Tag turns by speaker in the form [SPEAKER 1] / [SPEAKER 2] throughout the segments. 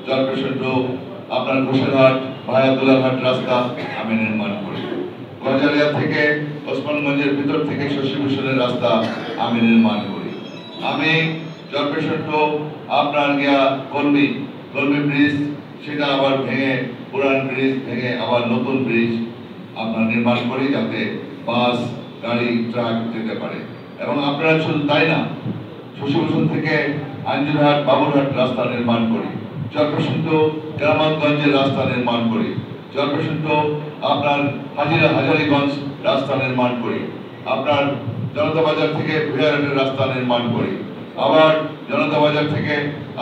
[SPEAKER 1] জলপেশন two আপনার ঘোষেরহাট ভায়া দুলাঘাট রাস্তা আমি নির্মাণ করি। গজারিয়া থেকে ওসমানগঞ্জের ভিতর থেকে শশীভূষণের রাস্তা আমি নির্মাণ করি। আমি জলপেশন টু আপনার গিয়া কলমি ব্রিজ, সেটা আবার ভেঙে পুরান ব্রিজ ভেঙে আবার নতুন ব্রিজ আপনার নির্মাণ করি, যাতে বাস গাড়ি ট্রাক যেতে পারে। এবং আপনারা শুধু তাই না, শশীভূষণ থেকে আঞ্জুরহাট বাবুরহাট রাস্তা নির্মাণ করি। জলপেশন টু গ্রামগঞ্জের রাস্তা নির্মাণ করি। জলপেশন টু আপনার হাজারীগঞ্জ রাস্তা নির্মাণ করি। আপনার জনতা বাজার থেকে ভুয়ারহাটের রাস্তা নির্মাণ করি। আবার জনতা বাজার থেকে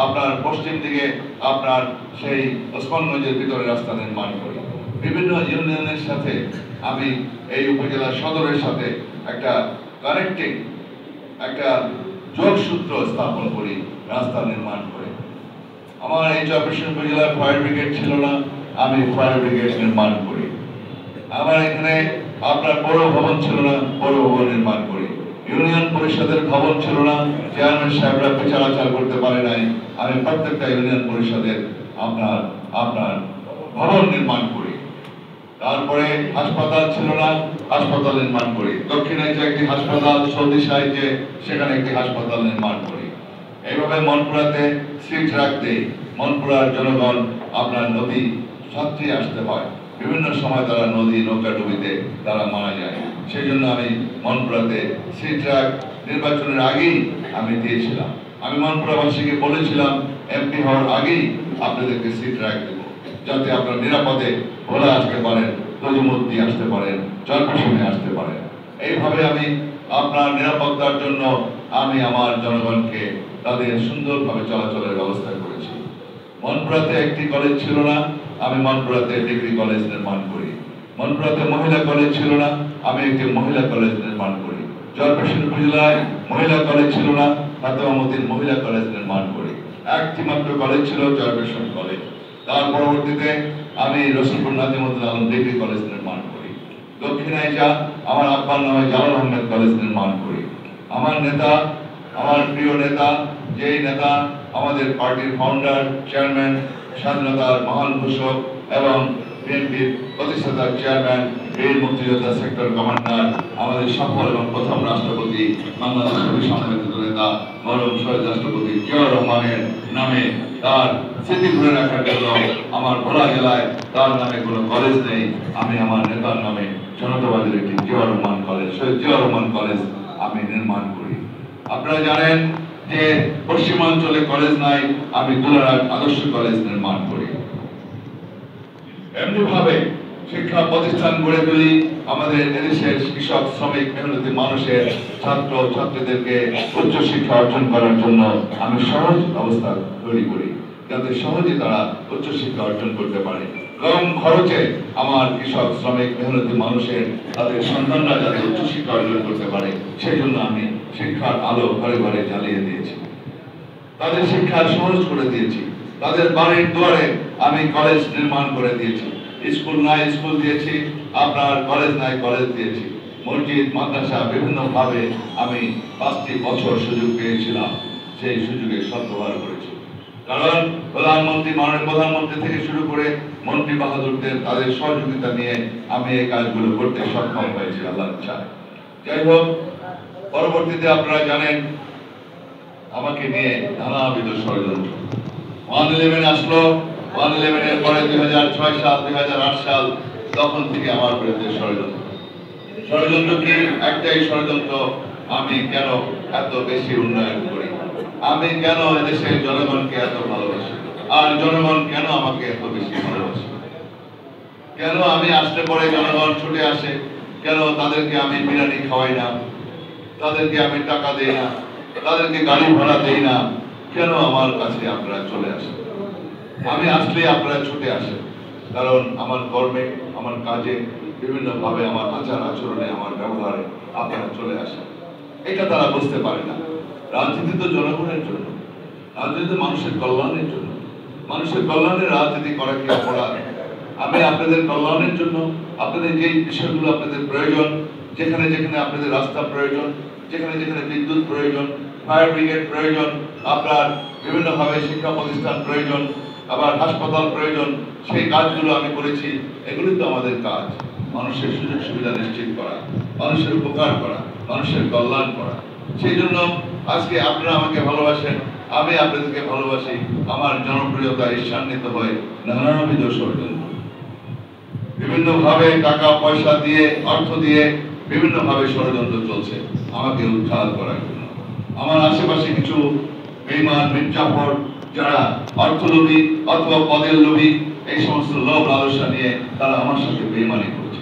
[SPEAKER 1] আপনার পশ্চিম দিকে আপনার সেই ওসমানগঞ্জের ভিতরে রাস্তা নির্মাণ করি। বিভিন্ন ইউনিয়নের সাথে আমি এই উপজেলা সদরের সাথে একটা কানেক্টিং একটা যোগসূত্র স্থাপন করি, রাস্তা নির্মাণ করে। আমার এই জলপেশন উপজেলায় ফায়ার ব্রিগেড ছিল না, আমি ফায়ার ব্রিগেড নির্মাণ করি। আমার এখানে আপনার বড় ভবন ছিল না, বড় ভবন নির্মাণ করি। ইউনিয়ন পরিষদের ভবন ছিল না, চেয়ারম্যান সাহেবরা বিচারাচার করতে পারে নাই, আমি প্রত্যেকটা ইউনিয়ন পরিষদের আপনার ভবন নির্মাণ করি। তারপরে হাসপাতাল ছিল না, হাসপাতাল নির্মাণ করি। দক্ষিণে যে একটি হাসপাতাল, সৌদি সাহিত্যে সেখানে একটি হাসপাতাল নির্মাণ করি। এইভাবে মনপুরাতে সিট রাখতে মনপুরার জনগণ আপনার নদী সাথে আসতে হয়, বিভিন্ন সময় তারা নদী নৌকাডুবিতে তারা মারা যায়। সেই জন্য আমি মনপুরাতে সিট রাখ নির্বাচনের আগেই আমি দিয়েছিলাম। আমি মনপুরাবাসীকে বলেছিলাম এমপি হওয়ার আগেই আপনাদেরকে সিট রাখ দেব, যাতে আপনারা নিরাপদে ভোলা আসতে পারেন, তজুমুদ্দি আসতে পারেন, জলপেশনে আসতে পারেন। এইভাবে আমি আপনার নিরাপত্তার জন্য আমি আমার জনগণকে তাদের সুন্দরভাবে চলাচলের ব্যবস্থা করেছি। মনপুরাতে একটি কলেজ ছিল না, আমি মনপুরাতে ডিগ্রি কলেজ নির্মাণ করি। মনপুরাতে মহিলা কলেজ ছিল না, আমি একটি মহিলা কলেজ নির্মাণ করি। জলপেশন উপজেলায় মহিলা কলেজ ছিল না, ফাতেমামতির মহিলা কলেজ নির্মাণ করি। একটি মাত্র কলেজ ছিল জলপেশন কলেজ। তার পরবর্তীতে আমি রসুলপুর নাজিমুদ্দিন আলম ডিগ্রি কলেজ নির্মাণ করি। দক্ষিণায় যা আমার আব্বার নামে জালাল আহমেদ কলেজ নির্মাণ করি। আমার নেতা, আমার প্রিয় নেতা, যেই নেতা আমাদের পার্টির ফাউন্ডার, চেয়ারম্যান, স্বাধীনতার মহান ঘোষক এবং বিএনপির প্রতিষ্ঠাতা চেয়ারম্যান, বীর মুক্তিযোদ্ধা সেক্টর কমান্ডার, আমাদের সফল এবং প্রথম রাষ্ট্রপতি, বাংলাদেশের সম্মানিত নেতা মরহুম শহীদ রাষ্ট্রপতি জিয়াউর রহমানের নামে তার স্মৃতি ধরে রাখার জন্য আমার ভোলা জেলায় তার নামে কোনো কলেজ নেই। আমি আমার নেতার নামে জনতাবাদের একটি জিয়াউর রহমান কলেজ, শহীদ জিয়াউর রহমান কলেজ আমি নির্মাণ করি। আপনারা জানেন যে পশ্চিমাঞ্চলে কলেজ নাই, আমি দুলারাট আদর্শ কলেজ নির্মাণ করি। এমনি ভাবে শিক্ষা প্রতিষ্ঠান গড়ে তুলি, আমাদের এদেশের কৃষক, শ্রমিক, মেহনতি মানুষের ছাত্র ছাত্রীদেরকে উচ্চ শিক্ষা অর্জন করার জন্য আমি সহজ ব্যবস্থা তৈরি করি, যাতে সহজে তারা উচ্চ শিক্ষা অর্জন করতে পারে। কম খরচে আমার কৃষক, শ্রমিক, মেহনতি মানুষের তাদের সন্তানরা যাতে উচ্চ শিক্ষা অর্জন করতে পারে, সেই জন্য আমি শিক্ষার আলো ঘরে ঘরে জ্বালিয়ে দিয়েছি, তাদের শিক্ষা সহজ করে দিয়েছি। তাদের বাড়ির দুয়ারে আমি কলেজ নির্মাণ করে দিয়েছি। স্কুল নাই স্কুল দিয়েছি, আপনার কলেজ নাই কলেজ দিয়েছি। মসজিদ, মাদ্রাসা বিভিন্ন ভাবে আমি 5টি বছর সুযোগ পেয়েছিলাম, সেই সুযোগে সদ্ব্যবহার করেছি। কারণ প্রধানমন্ত্রী, মাননীয় প্রধানমন্ত্রী থেকে শুরু করে মন্ত্রী বাহাদুরদের তাদের সহযোগিতা নিয়ে আমি এই কাজগুলো করতে সক্ষম হয়েছি আল্লাহর ইচ্ছায়। যাই হোক, পরবর্তীতে আপনারা জানেন আমাকে নিয়ে নানাবিধ ষড়যন্ত্র। 111 আসলো, 111 এর পরে 2006 সাল, 2008 সাল, তখন থেকে আমার বিরুদ্ধে ষড়যন্ত্র। ষড়যন্ত্র কি? একটাই ষড়যন্ত্র, আমি কেন এত বেশি উন্নয়ন করি, আমি কেন দেশের জনগণকে এত ভালোবাসি, আর জনগণ কেন আমাকে এত বেশি ভালোবাসে, কেন আমি আসলে পরে জনগণ ছুটে আসে, কেন তাদেরকে আমি বিরিয়ানি খাওয়াই না, তাদেরকে আমি টাকা দেই না, তাদেরকে গাড়ি ভাড়া দেই না, কেন আমার কাছে আপনারা চলে আসেন? আমি আসলে আপনারা ছুটে আসেন, কারণ আমার কর্মে, আমার কাজে, বিভিন্ন ভাবে আমার আচার আচরণে, আমার ব্যবহারে আপনারা চলে আসেন। এটা তারা বুঝতে পারে না। রাজনীতি তো জনগণের জন্য, রাজনীতি মানুষের কল্যাণের জন্য। মানুষের কল্যাণে রাজনীতি করা কি অপরাধ? আমি আপনাদের কল্যাণের জন্য, আপনাদের যে বিষয়গুলো আপনাদের প্রয়োজন, যেখানে যেখানে আপনাদের রাস্তা প্রয়োজন, যেখানে যেখানে বিদ্যুৎ প্রয়োজন, ফায়ার ব্রিগেড প্রয়োজন, আপনার বিভিন্নভাবে শিক্ষা প্রতিষ্ঠান প্রয়োজন, আবার হাসপাতাল প্রয়োজন, সেই কাজগুলো আমি করেছি। এগুলি তো আমাদের কাজ, মানুষের সুযোগ সুবিধা নিশ্চিত করা, মানুষের উপকার করা, মানুষের কল্যাণ করা। সেই জন্য আজকে আপনারা আমাকে ভালোবাসেন, আমি আপনাদেরকে ভালোবাসি। আমার জনপ্রিয়তা ঈর্ষান্বিত হয়ে নানাবিধ ষড়যন্ত্র, বিভিন্নভাবে টাকা পয়সা দিয়ে, অর্থ দিয়ে বিভিন্নভাবে ষড়যন্ত্র চলছে আমাকে উৎখাত করার জন্য। আমার আশেপাশে কিছু বেঈমান মির্জাফর, যারা অর্থলোভী অথবা পদের লোভী, এই সমস্ত লোভ লালসা নিয়ে তারা আমার সাথে বেঈমানি করছে।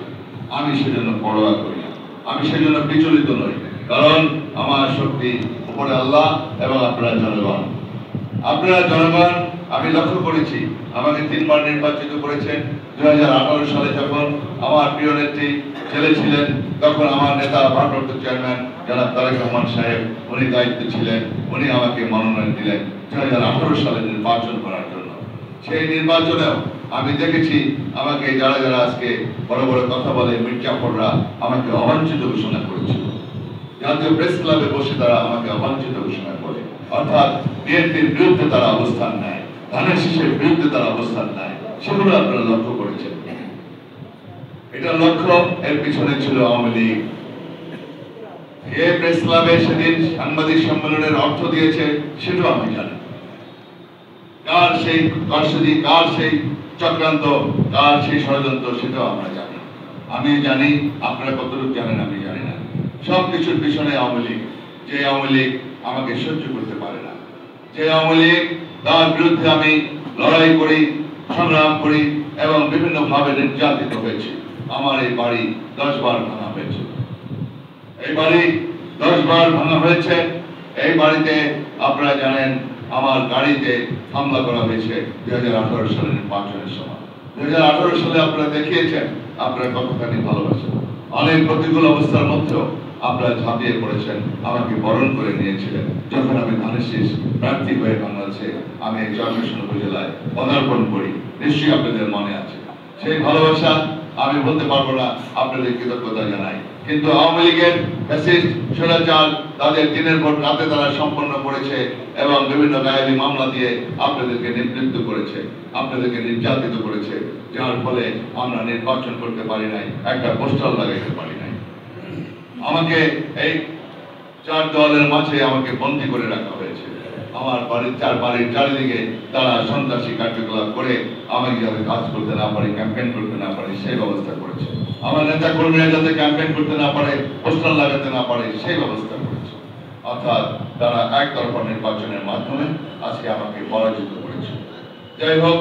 [SPEAKER 1] আমি সেজন্য পরোয়া করি না, আমি সেজন্য বিচলিত নই, কারণ আমার শক্তি উপরে আল্লাহ এবং আপনারা জনগণ। আপনারা জনগণ, আমি লক্ষ্য করেছি আমাকে 3 বার নির্বাচিত করেছেন। 2018 সালে যখন আমার প্রিয় নেত্রী জেলে ছিলেন, তখন আমার নেতা ভারপ্রাপ্ত চেয়ারম্যান জনাব তারেক রহমান সাহেব, উনি দায়িত্ব ছিলেন, উনি আমাকে মনোনয়ন দিলেন 2018 সালে নির্বাচন করার জন্য। সেই নির্বাচনেও আমি দেখেছি আমাকে যারা যারা আজকে বড় বড় কথা বলে মির্জাফররা আমাকে অবাঞ্ছিত ঘোষণা করেছিল। জাতীয় প্রেস ক্লাবে বসে তারা আমাকে অবাঞ্ছিত ঘোষণা করে, অর্থাৎ বিএনপির বিরুদ্ধে তারা অবস্থান নেয়, ধানের শীষের বিরুদ্ধে তারা অবস্থান নেয়। সেগুলো আপনারা লক্ষ্য করেছেন। এটা লক্ষ্য, এর পিছনে ছিল আওয়ামী লীগ। কে প্রেস ক্লাবে সেদিন সাংবাদিক সম্মেলনের অর্থ দিয়েছে সেটাও আমি জানি। কার সেই কারসাজি, কার সেই চক্রান্ত, কার সেই ষড়যন্ত্র, সেটাও আমরা জানি। আমি জানি, আপনারা কতটুকু জানেন আমি জানি না। সবকিছুর পিছনে আওয়ামী লীগ। যে আওয়ামী লীগ আমাকে সহ্য করতে পারে না, যে আওয়ামী লীগ তার বিরুদ্ধে আমি লড়াই করি, সংগ্রাম করি এবং বিভিন্নভাবে নির্যাতিত হয়েছি। আমার এই বাড়ি 10 বার ভাঙা হয়েছে, এই বাড়ি 10 বার ভাঙা হয়েছে। এই বাড়িতে আপনারা জানেন আমার গাড়িতে হামলা করা হয়েছে 2018 সালের নির্বাচনের সময়। 2018 সালে আপনারা দেখিয়েছেন আপনারা কতখানি ভালোবাসেন। অনেক প্রতিকূল অবস্থার মধ্যেও আপনারা ঝাঁপিয়ে পড়েছেন, আমাকে বরণ করে নিয়েছিলেন। যখন আমি ধানের শীষ প্রার্থী হয়ে বাংলাদেশে আমি এই চরফ্যাশন উপজেলায় পদার্পণ করি, নিশ্চয়ই আপনাদের মনে আছে। সেই ভালোবাসা আমি বলতে পারবো না, আপনাদের কৃতজ্ঞতা জানাই। কিন্তু আওয়ামী লীগের ফ্যাসিস্ট স্বৈরাচার তাদের দিনের পর রাতে তারা সম্পন্ন করেছে এবং বিভিন্ন গায়েবী মামলা দিয়ে আপনাদেরকে নিবৃত্ত করেছে, আপনাদেরকে নির্যাতিত করেছে, যার ফলে আমরা নির্বাচন করতে পারি নাই, একটা পোস্টার লাগাইতে পারি নাই। আমাকে এই 4 দলের মাঝে আমাকে বন্দী করে রাখা হয়েছে। আমার বাড়ির চারিদিকে তারা সন্ত্রাসী কার্যকলাপ করে আমাকে যাতে কাজ করতে না পারি, ক্যাম্পেইন করতে না পারি, সেই ব্যবস্থা করেছে। আমার নেতা কর্মীরা যাতে ক্যাম্পেইন করতে না পারে, পোস্টার লাগাতে না পারে, সেই ব্যবস্থা করেছে। অর্থাৎ তারা একতরফা নির্বাচনের মাধ্যমে আজকে আমাকে পরাজিত করেছে। যাই হোক,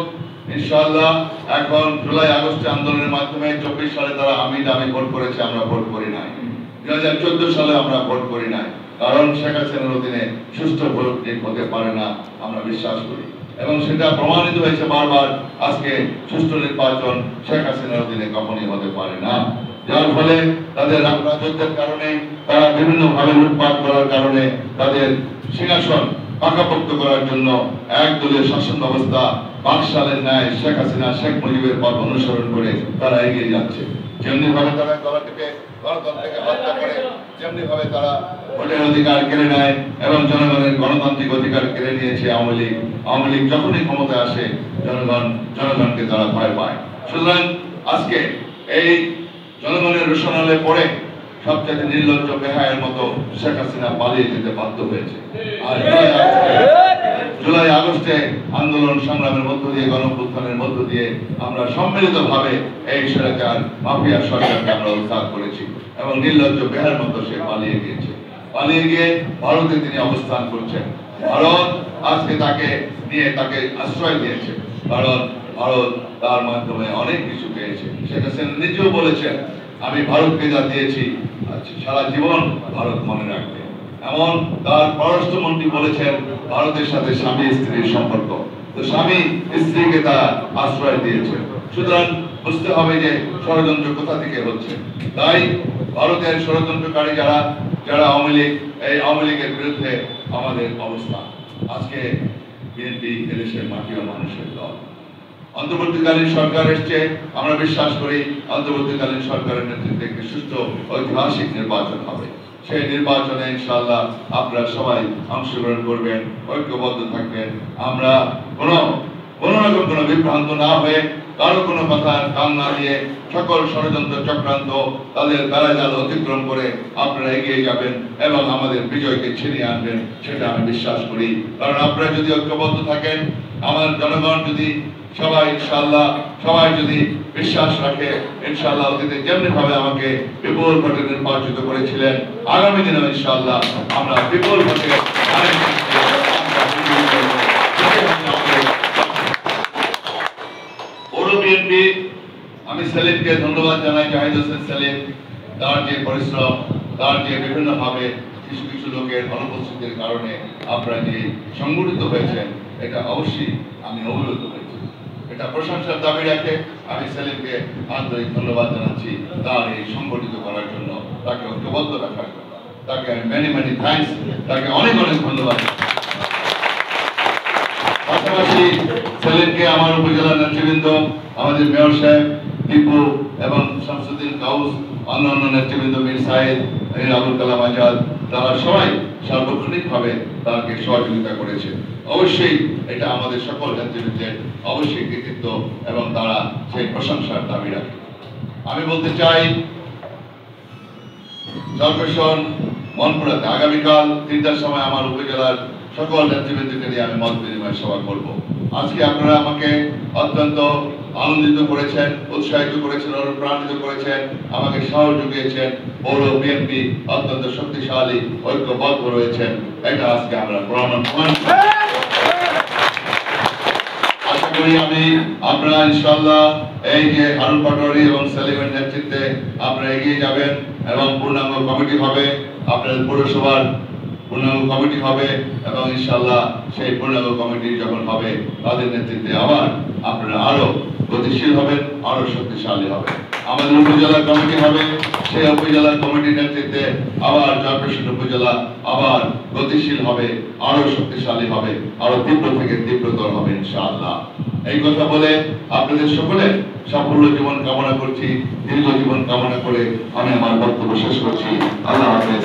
[SPEAKER 1] ইনশাআল্লাহ এখন জুলাই আগস্টে আন্দোলনের মাধ্যমে 24 সালে তারা আমি ভোট করেছে, আমরা ভোট করি নাই। 2014 সালে আমরা ভোট করি নাই, কারণ শেখ হাসিনার অধীনে সুষ্ঠু ভোট হতে পারে না, আমরা বিশ্বাস করি। এবং সেটা প্রমাণিত হয়েছে বারবার। আজকে সুষ্ঠু নির্বাচন শেখ হাসিনার অধীনে কখনই হতে পারে না, যার ফলে তাদের রাজত্বের কারণে, তারা বিভিন্নভাবে লুটপাট করার কারণে, তাদের সিংহাসন পাকাপোক্ত করার জন্য একদলীয় শাসন ব্যবস্থা বাকশালের ন্যায় শেখ হাসিনা, শেখ মুজিবের পথ অনুসরণ করে তারা এগিয়ে যাচ্ছে। যেমনি ভাবে তারা গণতন্ত্রকে হত্যা করে, যেমনি ভাবে তারা ভোটের অধিকার কেড়ে নেয় এবং জনগণের গণতান্ত্রিক অধিকার কেড়ে নিয়েছে আওয়ামী লীগ। আওয়ামী লীগ যখনই ক্ষমতায় আসে জনগণকে তারা ভয় পায়। সুতরাং আজকে এই জনগণের রোষানলে পড়ে সবচেয়ে নির্লজ্জ বেহায়ের মতো শেখ হাসিনা পালিয়ে যেতে বাধ্য হয়েছে। আর জুলাই আগস্টে আন্দোলন সংগ্রামের মধ্য দিয়ে, গণঅভ্যুত্থানের মধ্য দিয়ে আমরা সম্মিলিতভাবে এই স্বৈরাচার মাফিয়া সরকারকে আমরা উৎখাত করেছি এবং নির্লজ্জ বেহার মতো সে পালিয়ে গিয়েছে। পালিয়ে গিয়ে ভারতে তিনি অবস্থান করছেন। ভারত আজকে তাকে নিয়ে তাকে আশ্রয় দিয়েছে, কারণ ভারত তার মাধ্যমে অনেক কিছু পেয়েছে। শেখ হাসিনা নিজেও বলেছেন, আমি ভারতকে যা দিয়েছি সারা জীবন ভারত মনে রাখবে। এমন তার পররাষ্ট্রমন্ত্রী বলেছেন ভারতের সাথে স্বামী স্ত্রীর সম্পর্ক, তো স্বামী স্ত্রীকে তারা আশ্রয় দিয়েছে। সুতরাং বুঝতে হবে যে ষড়যন্ত্র কোথা থেকে হচ্ছে। তাই ভারতের ষড়যন্ত্রকারী যারা আওয়ামী লীগ, এই আওয়ামী লীগের বিরুদ্ধে আমাদের অবস্থান। আজকে বিএনপি এদেশের মাটি ও মানুষের দল। অন্তর্বর্তীকালীন সরকার এসছে, আমরা বিশ্বাস করি অন্তর্বর্তীকালীন সরকারের নেতৃত্বে একটি সুষ্ঠু ঐতিহাসিক নির্বাচন হবে। সেই নির্বাচনে ইনশাআল্লাহ আপনারা সবাই অংশগ্রহণ করবেন, ঐক্যবদ্ধ থাকবেন। আমরা কোনো রকম কোনো বিভ্রান্ত না হয়ে, কারো কোনো কথা কান না দিয়ে, সকল ষড়যন্ত্র চক্রান্ত তাদের বেড়াজাল অতিক্রম করে আপনারা এগিয়ে যাবেন এবং আমাদের বিজয়কে ছিনিয়ে আনবেন, সেটা আমি বিশ্বাস করি। কারণ আপনারা যদি ঐক্যবদ্ধ থাকেন, আমার জনগণ যদি সবাই ইনশাআল্লাহ সবাই যদি বিশ্বাস রাখে, ইনশাআল্লাহ অতীতে যেমনি ভাবে আমাকে বিপুল ভোটে নির্বাচিত করেছিলেন, আগামী দিনে ইনশাআল্লাহ আমরা বিপুল ভোটে বিএনপি। আমি সেলিমকে ধন্যবাদ জানাই, জাহিদ হোসেন সেলিম, তার যে পরিশ্রম, তার যে বিভিন্নভাবে কিছু কিছু লোকের অনুপস্থিতির কারণে আপনারা যে সংগঠিত হয়েছেন, এটা অবশ্যই আমি অভিভূত হয়েছি। এটা প্রশংসার দাবি রাখে। আমি সেলিমকে আন্তরিক ধন্যবাদ জানাচ্ছি তার এই সংগঠিত করার জন্য, তাকে ঐক্যবদ্ধ রাখার জন্য। তাকে আমি মেনি মেনি থ্যাঙ্কস, তাকে অনেক অনেক ধন্যবাদ। পাশাপাশি সেলিমকে আমার উপজেলার নেতৃবৃন্দ, আমাদের মেয়র সাহেব টিপু এবং শামসুদ্দিন কাউস, অন্যান্য নেতৃবৃন্দ মীর সাহেব, আবুল কালাম আজাদ, তারা সবাই সার্বক্ষণিকভাবে তাকে সহযোগিতা করেছে। অবশ্যই এটা আমাদের সকল নেতৃবৃন্দের অবশ্যই কৃতিত্ব এবং তারা সেই প্রশংসার দাবি রাখে। আমি বলতে চাই, চরপেশন মনপুরাতে আগামীকাল 3টার সময় আমার উপজেলার সকল নেতৃবৃন্দকে নিয়ে আমি মত বিনিময় সভা করব। আজকে আপনারা আমাকে অত্যন্ত আনন্দিত করেছেন, উৎসাহিত করেছেন, অনুপ্রাণিত করেছেন, আমাকে সাহস জুগিয়েছেন। পৌর বিএনপি অত্যন্ত শক্তিশালী, ঐক্যবদ্ধ রয়েছেন, এটা আজকে আমরা প্রমাণ। আশা করি আপনারা ইনশাআল্লাহ এই যে হারুন পাটোয়ারি এবং সেলিমের নেতৃত্বে আপনারা এগিয়ে যাবেন এবং পূর্ণাঙ্গ কমিটি হবে, আপনাদের পৌরসভার পূর্ণাঙ্গ কমিটি হবে এবং ইনশাআল্লাহ সেই পূর্ণাঙ্গ কমিটি যখন হবে, তাদের নেতৃত্বে আবার আপনারা আরো গতিশীল হবেন, আরো শক্তিশালী হবেন। আমাদের উপজেলা কমিটি হবে, সেই উপজেলা কমিটির নেতৃত্বে আবার চরপেশন উপজেলা আবার গতিশীল হবে, আরো শক্তিশালী হবে, আরো তীব্র থেকে তীব্রতর হবে ইনশাআল্লাহ। এই কথা বলে আপনাদের সকলে সাফল্য জীবন কামনা করছি, দীর্ঘ জীবন কামনা করে আমি আমার বক্তব্য শেষ করছি। আল্লাহ হাফেজ।